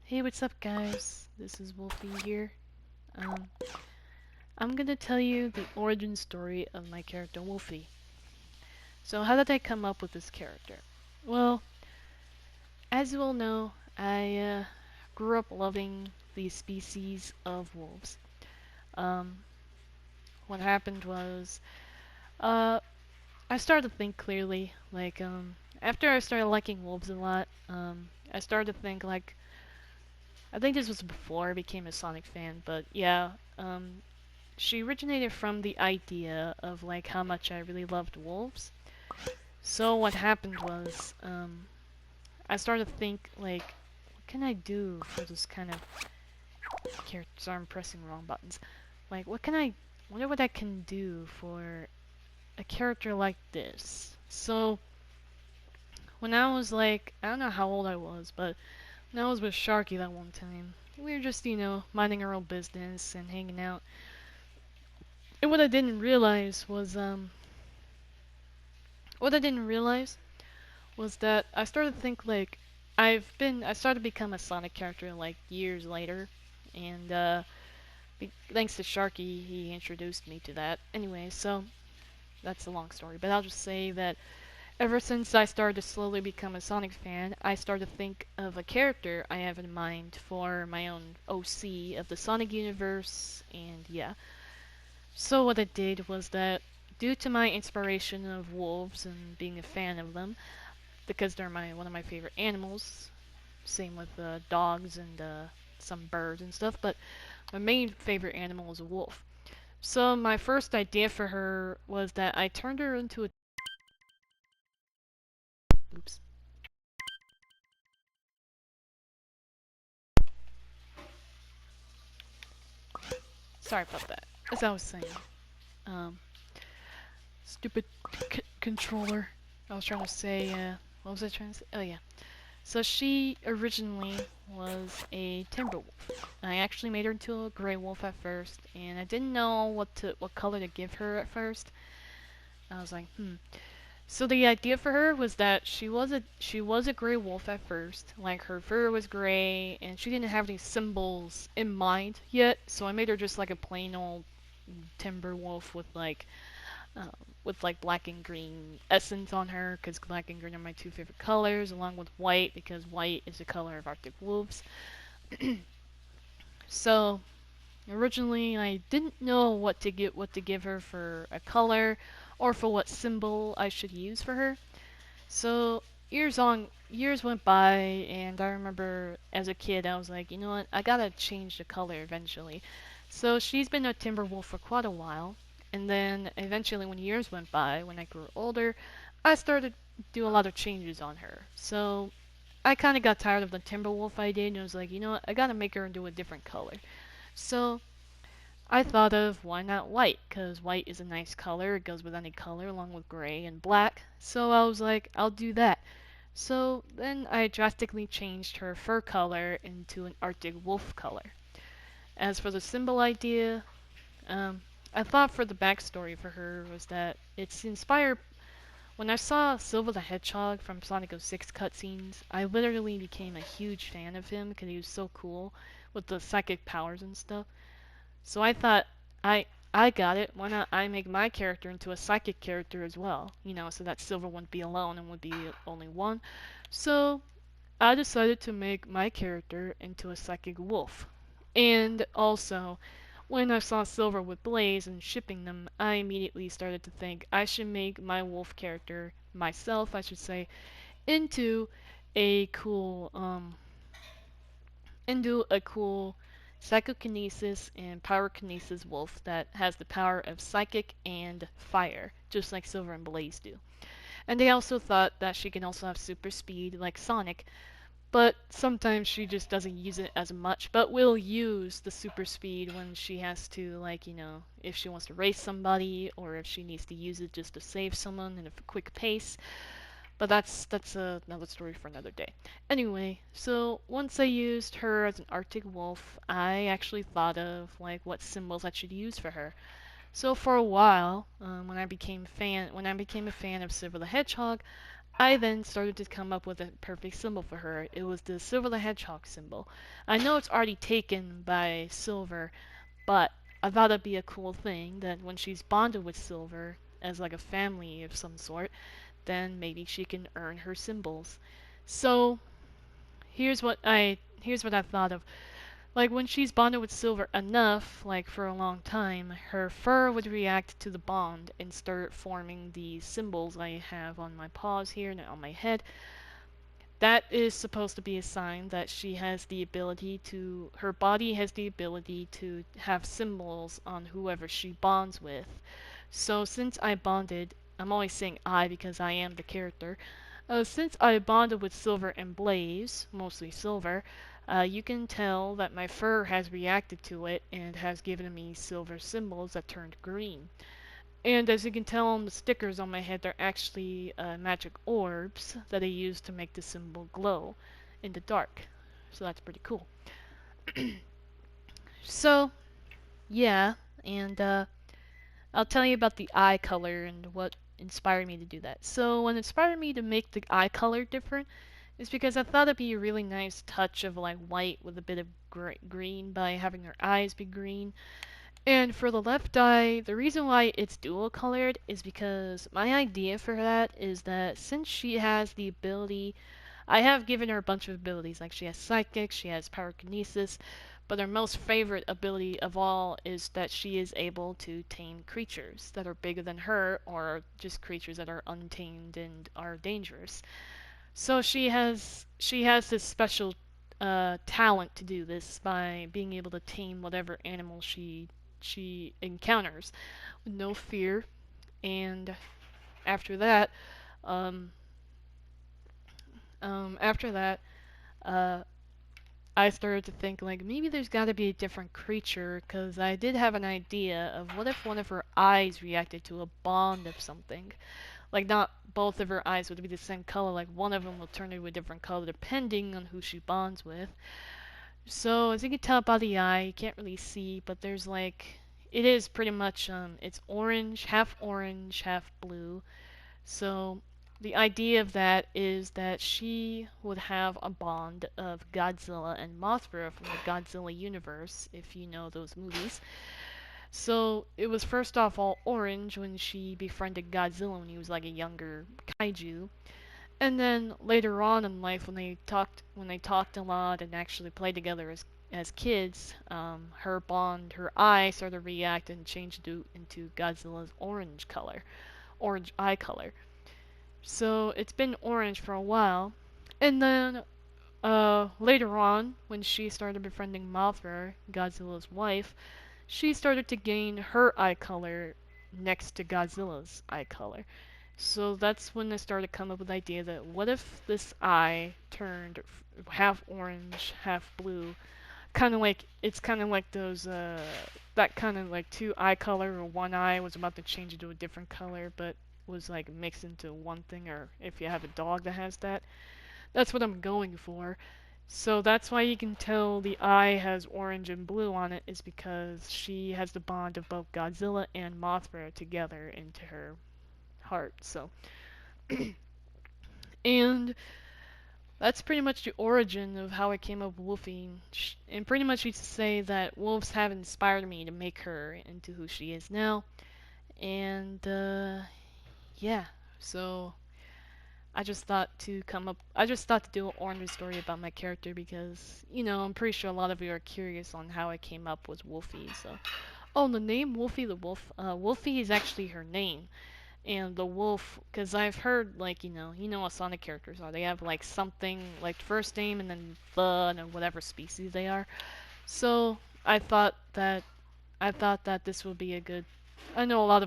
Hey, what's up, guys? This is Wolfy here. Um, I'm gonna tell you the origin story of my character Wolfy. So, how did I come up with this character? Well, as you all know, I grew up loving the species of wolves. Um, what happened was, uh, I started to think clearly. After I started liking wolves a lot, I started to think I think this was before I became a Sonic fan, but yeah, she originated from the idea of how much I really loved wolves. So what happened was, I started to think what can I do for this kind of character? Sorry, I'm pressing wrong buttons. What can I? Wonder what I can do for a character like this. So when I was I don't know how old I was, but when I was with Sharky that one time, we were just minding our own business and hanging out. And what I didn't realize was that I started to think I started to become a Sonic character years later, and thanks to Sharky, he introduced me to that. Anyway, so that's a long story, but I'll just say that ever since I started to slowly become a Sonic fan, I started to think of a character I have in mind for my own OC of the Sonic universe, and yeah. So what I did was that due to my inspiration of wolves and being a fan of them, because they're one of my favorite animals. Same with dogs and some birds and stuff. But my main favorite animal is a wolf. So my first idea for her was that I turned her into a. Oops. Sorry about that. As I was saying, um, stupid controller. I was trying to say. What was I trying to say? Oh yeah. So she originally was a timber wolf. I actually made her into a gray wolf at first, and I didn't know what color to give her at first. I was like, hmm. So the idea for her was that she was a gray wolf at first. Like her fur was gray, and she didn't have any symbols in mind yet. So I made her just like a plain old timber wolf uh, with black and green essence on her, because black and green are my two favorite colors, along with white because white is the color of Arctic wolves. So originally I didn't know what to give her for a color or for what symbol I should use for her. So years went by, and I remember as a kid I was like, you know what, I gotta change the color eventually. So she's been a Timberwolf for quite a while, and then eventually when years went by, when I grew older, I started to do a lot of changes on her. So I kind of got tired of the Timberwolf idea, and I was like, you know what, I gotta make her into a different color. So I thought of why not white, because white is a nice color, it goes with any color along with gray and black. So I was like, I'll do that. So then I drastically changed her fur color into an Arctic wolf color. As for the symbol idea, I thought for the backstory for her was that it's inspired. When I saw Silver the Hedgehog from Sonic 06 cutscenes, I literally became a huge fan of him because he was so cool with the psychic powers and stuff. So I thought, I I got it. Why not I make my character into a psychic character as well? So that Silver wouldn't be alone and would be only one. So I decided to make my character into a psychic wolf. And also, when I saw Silver with Blaze and shipping them, I immediately started to think I should make my wolf character, myself I should say, into a cool psychokinesis and pyrokinesis wolf that has the power of psychic and fire, just like Silver and Blaze do. And they also thought that she can also have super speed like Sonic, but sometimes she just doesn't use it as much, but will use the super speed when she has to, if she wants to race somebody or if she needs to use it just to save someone in a quick pace. But that's another story for another day. Anyway, so once I used her as an Arctic wolf, I actually thought of what symbols I should use for her. So for a while, when I became a fan of Silver the Hedgehog, I then started to come up with a perfect symbol for her. It was the Silver the Hedgehog symbol. I know it's already taken by Silver, but I thought it'd be a cool thing that when she's bonded with Silver as like a family of some sort, then maybe she can earn her symbols. So here's what I thought of. Like when she's bonded with Silver enough, like for a long time, her fur would react to the bond and start forming the symbols I have on my paws here and on my head. That is supposed to be a sign that she has the ability to, her body has the ability to have symbols on whoever she bonds with. So since I bonded, I'm always saying I because I am the character. Since I bonded with Silver and Blaze, mostly Silver, you can tell that my fur has reacted to it and has given me silver symbols that turned green. And as you can tell on the stickers on my head, they're actually magic orbs that I use to make the symbol glow in the dark. So that's pretty cool. So, yeah, and I'll tell you about the eye color and what inspired me to do that. So, what inspired me to make the eye color different is because I thought it'd be a really nice touch of like white with a bit of green by having her eyes be green. And for the left eye, the reason why it's dual colored is because my idea for that is that since she has the ability, I have given her a bunch of abilities, like she has psychic, she has pyrokinesis, but her most favorite ability of all is that she is able to tame creatures that are bigger than her or just creatures that are untamed and are dangerous. So she has this special talent to do this by being able to tame whatever animal she encounters with no fear. And after that, um, after that, uh, I started to think like maybe there's got to be a different creature because I did have an idea of what if one of her eyes reacted to a bond of something. Like not both of her eyes would be the same color. Like one of them will turn into a different color depending on who she bonds with. So as you can tell by the eye, you can't really see, but there's like it is pretty much it's orange, half blue. So the idea of that is that she would have a bond of Godzilla and Mothra from the Godzilla universe, if you know those movies. So it was first off all orange when she befriended Godzilla when he was like a younger kaiju. And then later on in life when they talked a lot and actually played together as kids, her eye started to react and change into Godzilla's orange eye color. So it's been orange for a while. And then later on, when she started befriending Mothra, Godzilla's wife, she started to gain her eye color next to Godzilla's eye color. So that's when I started to come up with the idea that what if this eye turned half orange, half blue, kind of like those that kind of like two eye color or one eye was about to change into a different color, but was like mixed into one thing. Or if you have a dog that has that, that's what I'm going for. So that's why you can tell the eye has orange and blue on it is because she has the bond of both Godzilla and Mothra together into her heart. So and that's pretty much the origin of how I came up with Wolfie. And pretty much you could say that wolves have inspired me to make her into who she is now. And yeah, so I just thought to do an origin story about my character because, I'm pretty sure a lot of you are curious on how I came up with Wolfie. So, oh, the name Wolfy the Wolf. Wolfie is actually her name. And the wolf, because I've heard like you know what Sonic characters are. They have like something like first name and then and then whatever species they are. So I thought that this would be a good. I know a lot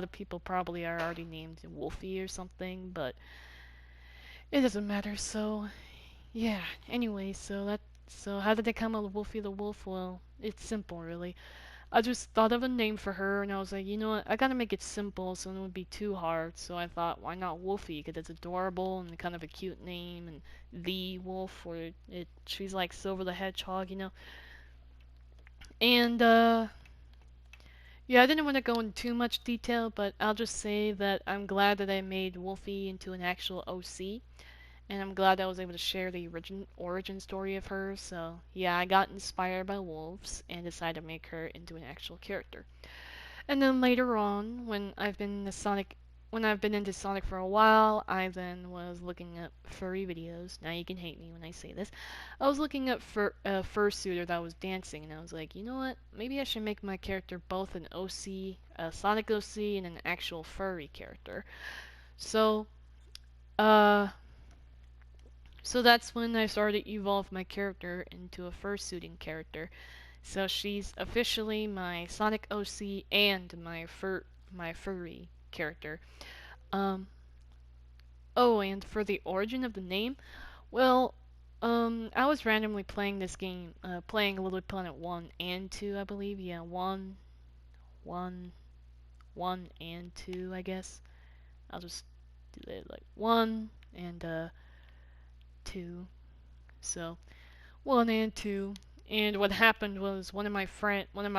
of people probably are already named Wolfie or something, but it doesn't matter. So yeah. Anyway, so how did I come up with Wolfie the Wolf? Well, it's simple really. I just thought of a name for her, and I was like, you know what, I gotta make it simple so it wouldn't be too hard. So I thought, why not Wolfie? Because it's adorable and kind of a cute name, and the Wolf, or she's like Silver the Hedgehog. And Yeah, I didn't want to go into too much detail, but I'll just say that I'm glad that I made Wolfie into an actual OC, and I'm glad I was able to share the origin story of her. So yeah, I got inspired by wolves and decided to make her into an actual character. And then later on, when I've been into Sonic for a while, I then was looking up furry videos. Now you can hate me when I say this. I was looking up for a fursuiter that was dancing, and I was like, you know what? Maybe I should make my character both an OC, a Sonic OC, and an actual furry character. So, uh, so that's when I started to evolve my character into a fursuiting character. So she's officially my Sonic OC and my furry character. Um, oh, and for the origin of the name, well, I was randomly playing this game, playing Little Big Planet 1 and 2, I believe. Yeah, 1, 1 and 2, I guess. I'll just do it like 1 and 2. So, 1 and 2. And what happened was one of my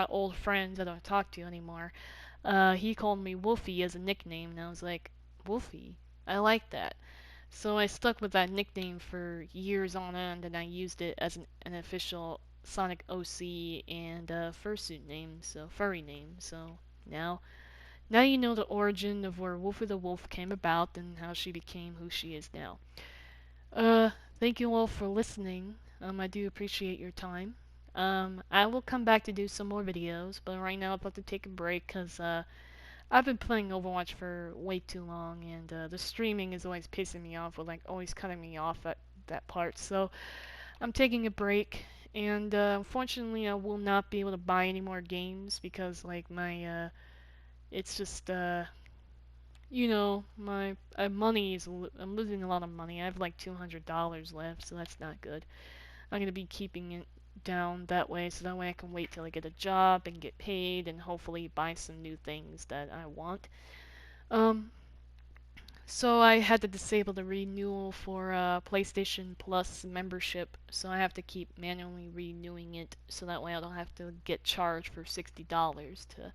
old friends that I don't talk to anymore, he called me Wolfy as a nickname, and I was like, Wolfy? I like that. So I stuck with that nickname for years on end, and I used it as an official Sonic OC and fursuit name, so furry name. So now, now you know the origin of where Wolfy the Wolf came about and how she became who she is now. Uh, Thank you all for listening. I do appreciate your time. I will come back to do some more videos, but right now I'd like to take a break because I've been playing Overwatch for way too long, and the streaming is always pissing me off, with like always cutting me off at that part. So I'm taking a break, and unfortunately, I will not be able to buy any more games because like it's just my money is I'm losing a lot of money. I have like $200 left, so that's not good. I'm gonna be keeping it down that way, so that way I can wait till I get a job and get paid, and hopefully buy some new things that I want. Um, so I had to disable the renewal for PlayStation Plus membership, so I have to keep manually renewing it, so that way I don't have to get charged for $60 to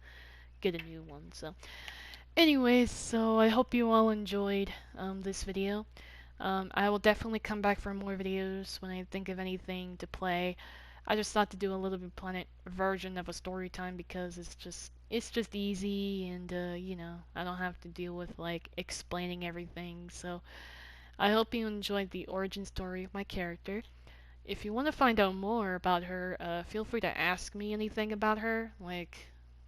get a new one. So, anyways, so I hope you all enjoyed this video. I will definitely come back for more videos when I think of anything to play. I just thought to do a Little Big Planet version of a story time because it's just easy, and I don't have to deal with like explaining everything. So I hope you enjoyed the origin story of my character. If you want to find out more about her, feel free to ask me anything about her. Like,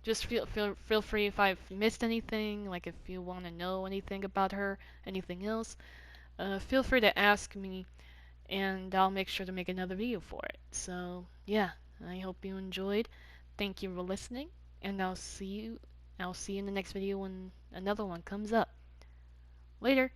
just feel free if I've missed anything. Like, if you want to know anything about her, anything else, feel free to ask me, and I'll make sure to make another video for it. So, yeah, I hope you enjoyed. Thank you for listening, and I'll see you in the next video when another one comes up. Later.